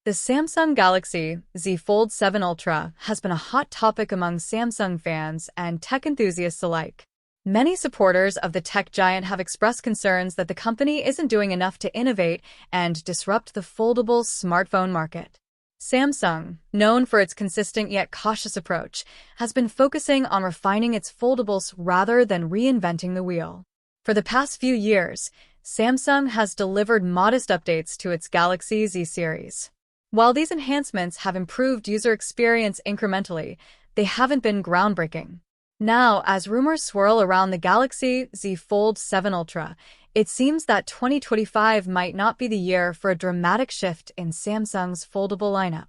The Samsung Galaxy Z Fold 7 Ultra has been a hot topic among Samsung fans and tech enthusiasts alike. Many supporters of the tech giant have expressed concerns that the company isn't doing enough to innovate and disrupt the foldable smartphone market. Samsung, known for its consistent yet cautious approach, has been focusing on refining its foldables rather than reinventing the wheel. For the past few years, Samsung has delivered modest updates to its Galaxy Z series. While these enhancements have improved user experience incrementally, they haven't been groundbreaking. Now, as rumors swirl around the Galaxy Z Fold 7 Ultra, it seems that 2025 might not be the year for a dramatic shift in Samsung's foldable lineup.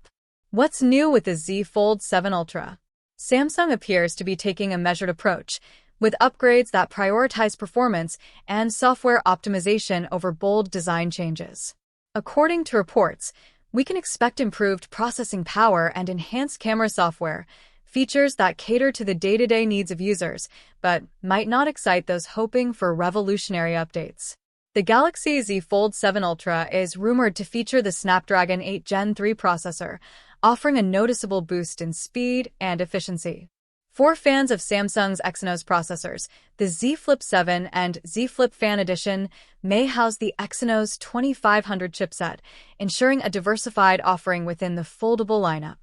What's new with the Z Fold 7 Ultra? Samsung appears to be taking a measured approach, with upgrades that prioritize performance and software optimization over bold design changes. According to reports, we can expect improved processing power and enhanced camera software, features that cater to the day-to-day needs of users, but might not excite those hoping for revolutionary updates. The Galaxy Z Fold 7 Ultra is rumored to feature the Snapdragon 8 Gen 3 processor, offering a noticeable boost in speed and efficiency. For fans of Samsung's Exynos processors, the Z Flip 7 and Z Flip Fan Edition may house the Exynos 2500 chipset, ensuring a diversified offering within the foldable lineup.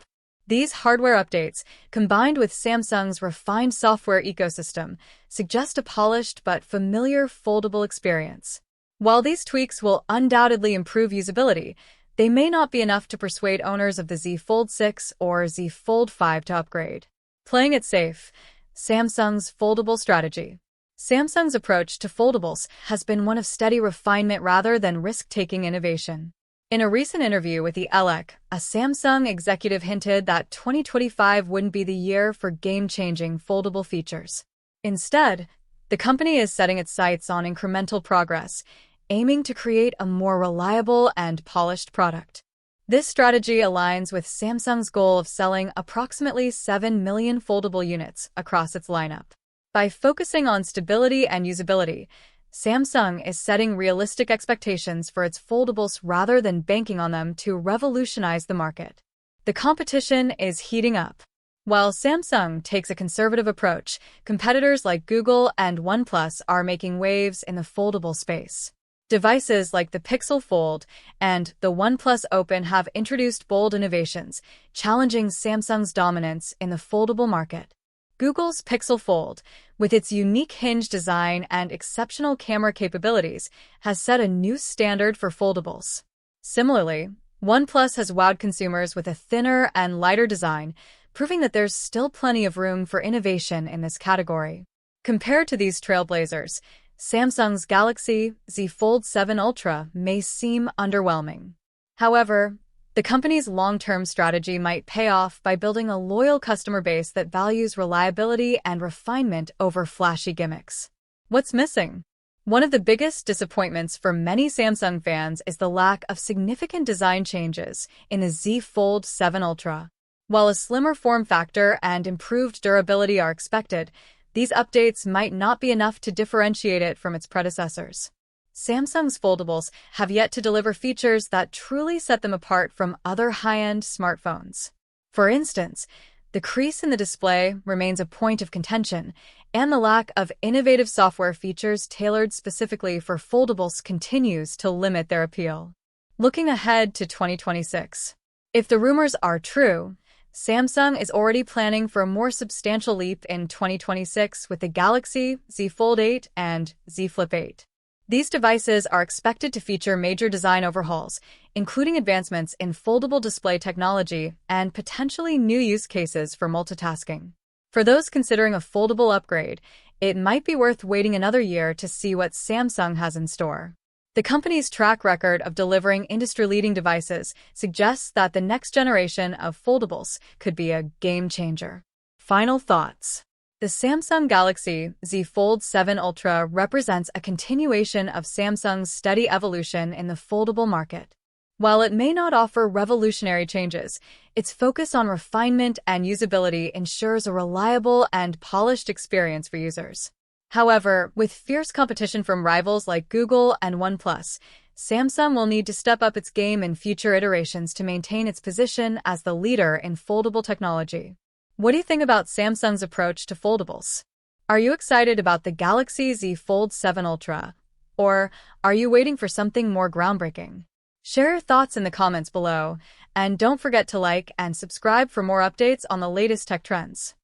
These hardware updates, combined with Samsung's refined software ecosystem, suggest a polished but familiar foldable experience. While these tweaks will undoubtedly improve usability, they may not be enough to persuade owners of the Z Fold 6 or Z Fold 5 to upgrade. Playing it safe, Samsung's foldable strategy. Samsung's approach to foldables has been one of steady refinement rather than risk-taking innovation. In a recent interview with the LEC, a Samsung executive hinted that 2025 wouldn't be the year for game-changing foldable features. Instead, the company is setting its sights on incremental progress, aiming to create a more reliable and polished product. This strategy aligns with Samsung's goal of selling approximately 7 million foldable units across its lineup. By focusing on stability and usability, Samsung is setting realistic expectations for its foldables rather than banking on them to revolutionize the market. The competition is heating up. While Samsung takes a conservative approach, competitors like Google and OnePlus are making waves in the foldable space. Devices like the Pixel Fold and the OnePlus Open have introduced bold innovations, challenging Samsung's dominance in the foldable market. Google's Pixel Fold, with its unique hinge design and exceptional camera capabilities, has set a new standard for foldables. Similarly, OnePlus has wowed consumers with a thinner and lighter design, proving that there's still plenty of room for innovation in this category. Compared to these trailblazers, Samsung's Galaxy Z Fold 7 Ultra may seem underwhelming. However, the company's long-term strategy might pay off by building a loyal customer base that values reliability and refinement over flashy gimmicks. What's missing? One of the biggest disappointments for many Samsung fans is the lack of significant design changes in the Z Fold 7 Ultra. While a slimmer form factor and improved durability are expected, these updates might not be enough to differentiate it from its predecessors. Samsung's foldables have yet to deliver features that truly set them apart from other high-end smartphones. For instance, the crease in the display remains a point of contention, and the lack of innovative software features tailored specifically for foldables continues to limit their appeal. Looking ahead to 2026. If the rumors are true, Samsung is already planning for a more substantial leap in 2026 with the Galaxy Z Fold 8 and Z Flip 8. These devices are expected to feature major design overhauls, including advancements in foldable display technology and potentially new use cases for multitasking. For those considering a foldable upgrade, it might be worth waiting another year to see what Samsung has in store. The company's track record of delivering industry-leading devices suggests that the next generation of foldables could be a game-changer. Final thoughts. The Samsung Galaxy Z Fold 7 Ultra represents a continuation of Samsung's steady evolution in the foldable market. While it may not offer revolutionary changes, its focus on refinement and usability ensures a reliable and polished experience for users. However, with fierce competition from rivals like Google and OnePlus, Samsung will need to step up its game in future iterations to maintain its position as the leader in foldable technology. What do you think about Samsung's approach to foldables? Are you excited about the Galaxy Z Fold 7 Ultra? Or are you waiting for something more groundbreaking? Share your thoughts in the comments below, and don't forget to like and subscribe for more updates on the latest tech trends.